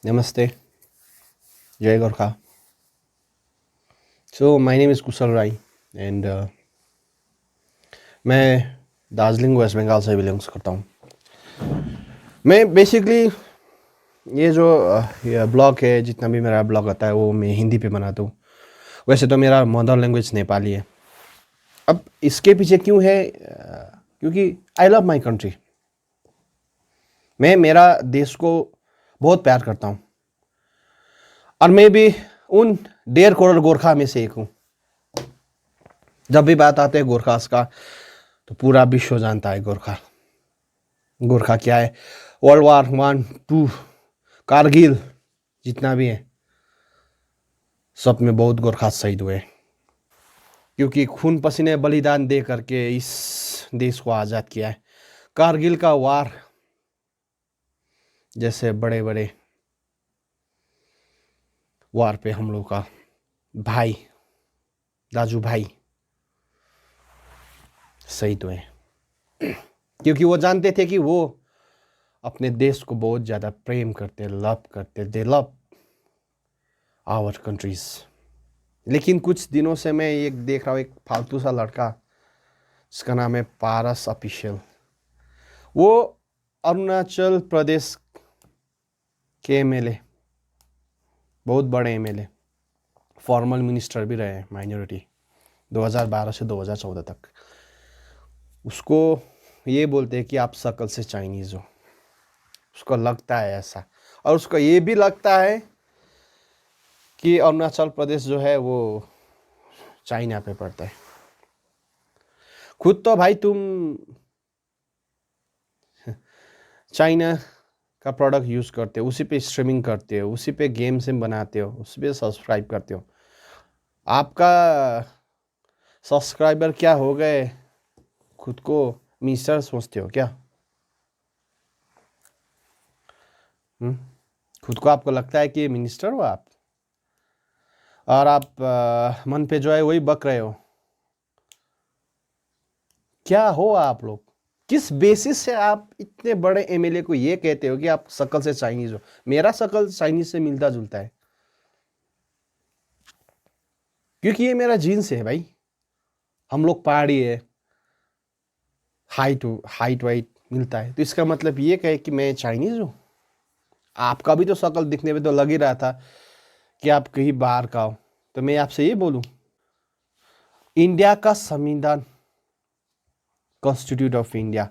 Namaste, Jai Gorkha. So my name is Kusal Rai and मैं Darjeeling waste Bengal से belongs करता हूँ। मैं बेसिकली ये जो ये ब्लॉग है, जितना भी मेरा ब्लॉग आता है वो मैं हिंदी पे बनाता हूँ। वैसे तो मेरा मदर लैंग्वेज नेपाली है। अब इसके पीछे क्यों है? क्योंकि आई लव माई कंट्री। मैं मेरा देश को बहुत प्यार करता हूँ और मैं भी उन 1.5 करोड़ गोरखा में से एक हूँ। जब भी बात आते है गोरखास का तो पूरा विश्व जानता है गोरखा। गोरखा क्या है? वर्ल्ड वार 1, 2, कारगिल जितना भी है सब में बहुत गोरखा शहीद हुए, क्योंकि खून पसीने बलिदान दे करके इस देश को आज़ाद किया है। कारगिल का वार जैसे बड़े बड़े वार पे हम लोग का भाई, दाजू भाई शहीद हुए, क्योंकि वो जानते थे कि वो अपने देश को बहुत ज़्यादा प्रेम करते, लव करते। They love our countries. लेकिन कुछ दिनों से मैं एक देख रहा हूँ, एक फालतू सा लड़का जिसका नाम है पारस ऑफिशियल। वो अरुणाचल प्रदेश के एमएलए, बहुत बड़े एमएलए, फॉर्मल मिनिस्टर भी रहे हैं माइनॉरिटी 2012 से 2014 तक। उसको ये बोलते हैं कि आप शक्ल से चाइनीज़ हो। उसको लगता है ऐसा, और उसको ये भी लगता है कि अरुणाचल प्रदेश जो है वो चाइना पे पड़ता है। खुद तो भाई तुम चाइना का प्रोडक्ट यूज़ करते हो, उसी पे स्ट्रीमिंग करते हो, उसी पे गेम से बनाते हो, उसी पे सब्सक्राइब करते हो। आपका सब्सक्राइबर क्या हो गए, खुद को मिनिस्टर सोचते हो क्या? खुद को आपको लगता है कि मिनिस्टर हो आप, और आप मन पे जो है वही बक रहे हो। क्या हो आप लोग? किस बेसिस से आप इतने बड़े एमएलए को ये कहते हो कि आप शक्ल से चाइनीज हो? मेरा शक्ल चाइनीज से मिलता जुलता है, क्योंकि ये मेरा जीन्स है भाई। हम लोग पहाड़ी है, हाइट वाइट मिलता है, तो इसका मतलब ये कहे कि मैं चाइनीज हूँ? आपका भी तो शक्ल दिखने में तो लग ही रहा था कि आप कहीं बाहर का हो। तो मैं आपसे ये बोलूं, इंडिया का संविधान, कॉन्स्टिट्यूट ऑफ इंडिया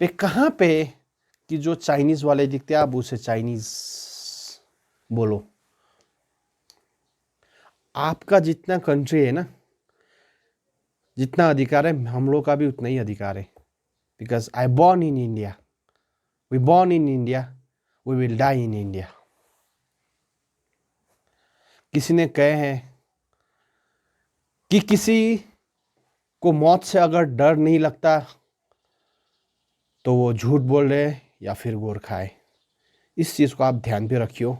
पे कहाँ पे कि जो चाइनीज वाले दिखते हैं आप उसे चाइनीज बोलो? आपका जितना कंट्री है ना, जितना अधिकार है, हम लोग का भी उतना ही अधिकार है। Because I born in India, we born in India, we will die in India. किसी ने कहे हैं कि किसी को मौत से अगर डर नहीं लगता तो वो झूठ बोल रहे हैं या फिर गोरखा है। इस चीज़ को आप ध्यान पे रखियो।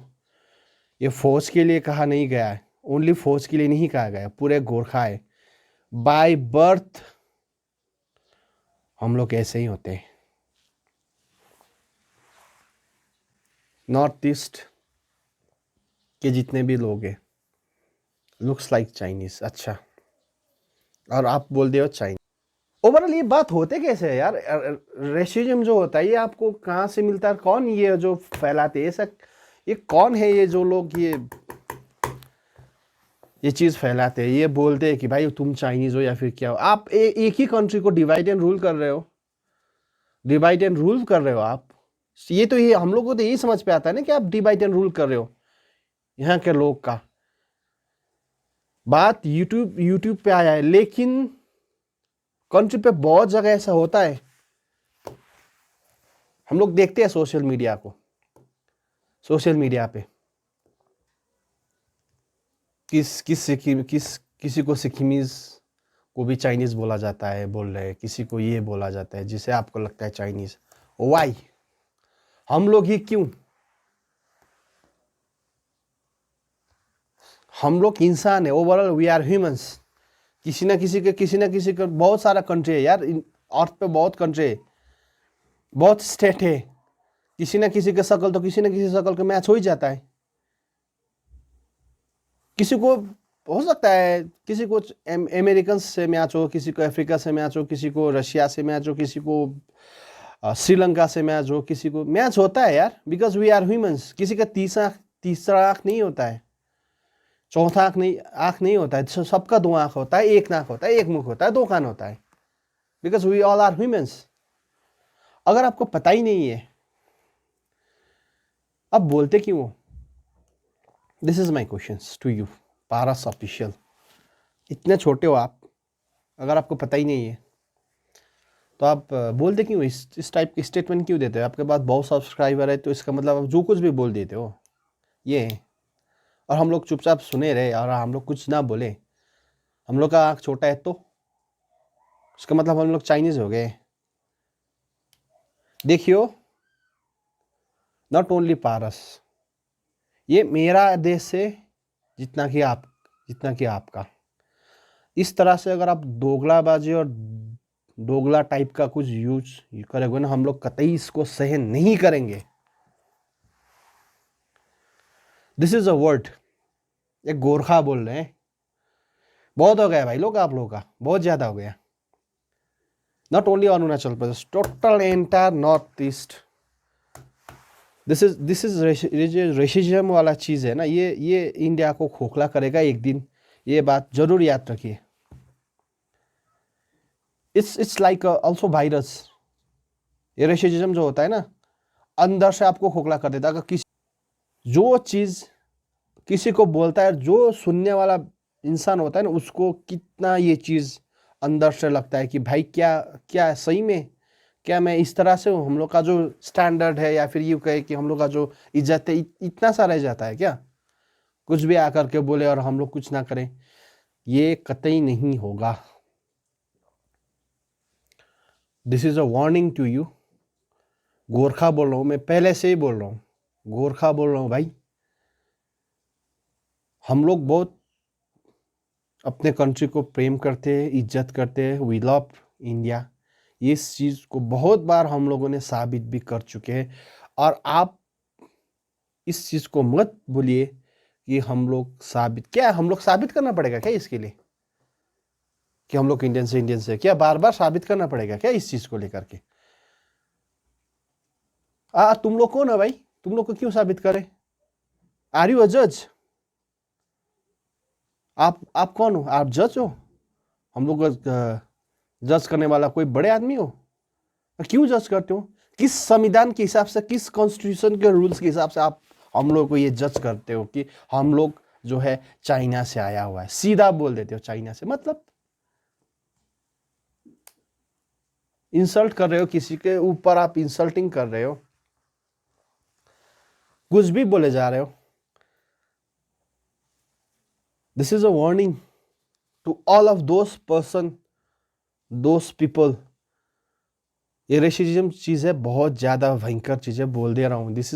ये फौज के लिए कहा नहीं गया है, ओनली फौज के लिए नहीं कहा गया, पूरे गोरखा है। बाय बर्थ हम लोग ऐसे ही होते हैं। नॉर्थ ईस्ट के जितने भी लोग हैं लुक्स लाइक चाइनीज। अच्छा, और आप बोल दे हो चाइनीज। ओवरऑल ये बात होते कैसे है यार? रेसिज्म जो होता है ये आपको कहाँ से मिलता है? कौन ये जो फैलाते हैं ऐसा? ये कौन है ये जो लोग ये चीज़ फैलाते हैं, ये बोलते हैं कि भाई तुम चाइनीज हो या फिर क्या हो? आप एक ही कंट्री को डिवाइड एंड रूल कर रहे हो, डिवाइड एंड रूल कर रहे हो आप। ये तो ये हम लोग को तो यही समझ पे आता है ना कि आप डिवाइड एंड रूल कर रहे हो यहाँ के लोग का। बात यूट्यूब पे आया है, लेकिन कंट्री पे बहुत जगह ऐसा होता है। हम लोग देखते हैं सोशल मीडिया को, सोशल मीडिया पे किसी को सिक्किमीज को भी चाइनीज बोला जाता है, बोल रहे हैं किसी को ये बोला जाता है जिसे आपको लगता है चाइनीज। वाई? हम लोग ही क्यों? हम लोग इंसान है, ओवरऑल वी आर ह्यूमंस। किसी ना किसी का बहुत सारा कंट्री है यार, अर्थ पे बहुत कंट्री है, बहुत स्टेट है। किसी ना किसी का शकल तो किसी ना किसी शकल का मैच हो ही जाता है। किसी को हो सकता है किसी को अमेरिकन से मैच हो, किसी को अफ्रीका से मैच हो, किसी को रशिया से मैच हो, किसी को श्रीलंका से मैच हो, किसी को मैच होता है यार, बिकॉज वी आर ह्यूमंस। किसी का तीसरा आंख नहीं होता है, चौथा आंख नहीं होता है। सबका दो आंख होता है, एक नाक होता है, एक मुख होता है, दो कान होता है, because we all are humans. अगर आपको पता ही नहीं है, अब बोलते क्यों हो? This is my question to you, Paras official. इतने छोटे हो आप, अगर आपको पता ही नहीं है तो आप बोलते क्यों? इस टाइप की स्टेटमेंट क्यों देते हो? आपके पास बहुत सब्सक्राइबर है तो इसका मतलब आप जो कुछ भी बोल देते हो, ये है। और हम लोग चुपचाप सुने रहे और हम लोग कुछ ना बोले। हम लोग का आँख छोटा है तो इसका मतलब हम लोग चाइनीज हो गए। देखियो, नॉट ओनली पारस, ये मेरा देश है जितना कि आपका। इस तरह से अगर आप दोगलाबाजी और दोगला टाइप का कुछ यूज करोगे ना, हम लोग कतई इसको सहन नहीं करेंगे। दिस इज अ वर्ड, एक गोरखा बोल रहे हैं। बहुत हो गया भाई लोग, आप लोगों का बहुत ज्यादा हो गया। Not only Arunachal Pradesh, total entire north east. This is racism वाला चीज है ना, ये इंडिया को खोखला करेगा एक दिन, ये बात जरूर याद रखिए। It's like also virus. ये रेसिज्म जो होता है ना, अंदर से आपको खोखला कर देता है। अगर जो चीज किसी को बोलता है, जो सुनने वाला इंसान होता है ना, उसको कितना ये चीज अंदर से लगता है कि भाई क्या सही में क्या मैं इस तरह से हूँ? हम लोग का जो स्टैंडर्ड है, या फिर यूँ कहे कि हम लोग का जो इज्जत है, इतना सा रह जाता है क्या? कुछ भी आकर के बोले और हम लोग कुछ ना करें, ये कतई नहीं होगा। This is a warning to you. Gorkha बोल रहा हूँ मैं, पहले से ही बोल रहा हूँ, गोरखा बोल रहा हूँ भाई। हम लोग बहुत अपने कंट्री को प्रेम करते हैं, इज्जत करते हैं। We love India. इस चीज़ को बहुत बार हम लोगों ने साबित भी कर चुके हैं। और आप इस चीज़ को मत बोलिए कि हम लोग साबित करना पड़ेगा क्या इसके लिए कि हम लोग इंडियन से? क्या बार बार साबित करना पड़ेगा क्या इस चीज़ को लेकर के? तुम लोग कौन है भाई? तुम लोग को क्यों साबित करें? आर यू अ जज? आप कौन हो? आप जज हो? हम लोग जज करने वाला कोई बड़े आदमी हो? क्यों जज करते हो? किस संविधान के हिसाब से, किस कॉन्स्टिट्यूशन के रूल्स के हिसाब से आप हम लोग को ये जज करते हो कि हम लोग जो है चाइना से आया हुआ है? सीधा बोल देते हो चाइना से, मतलब इंसल्ट कर रहे हो किसी के ऊपर, आप इंसल्टिंग कर रहे हो, कुछ भी बोले जा रहे हो। This is a warning to all of those person, those people. ये रेसिज्म चीज है, बहुत ज्यादा भयंकर चीज है, बोल दे रहा हूं। This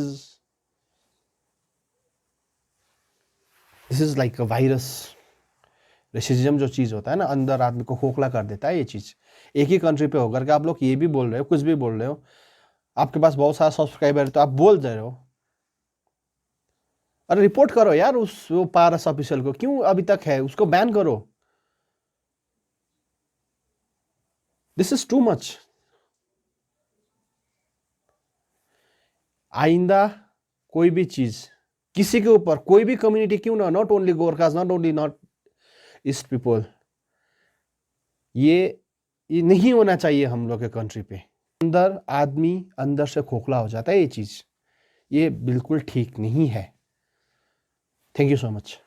is like a virus. Racism जो चीज होता है ना, अंदर आदमी को खोखला कर देता है। ये चीज एक ही कंट्री पे होकर के आप लोग ये भी बोल रहे हो, कुछ भी बोल रहे हो, आपके पास बहुत सारा सब्सक्राइबर है तो आप बोल दे रहे हो। अरे रिपोर्ट करो यार वो पारस ऑफिशियल को, क्यों अभी तक है? उसको बैन करो। This is too much. आइंदा कोई भी चीज किसी के ऊपर, कोई भी कम्युनिटी क्यों ना, not only Gorkhas, not only north east people, ये नहीं होना चाहिए हम लोग के कंट्री पे। अंदर आदमी अंदर से खोखला हो जाता है, ये चीज ये बिल्कुल ठीक नहीं है। Thank you so much.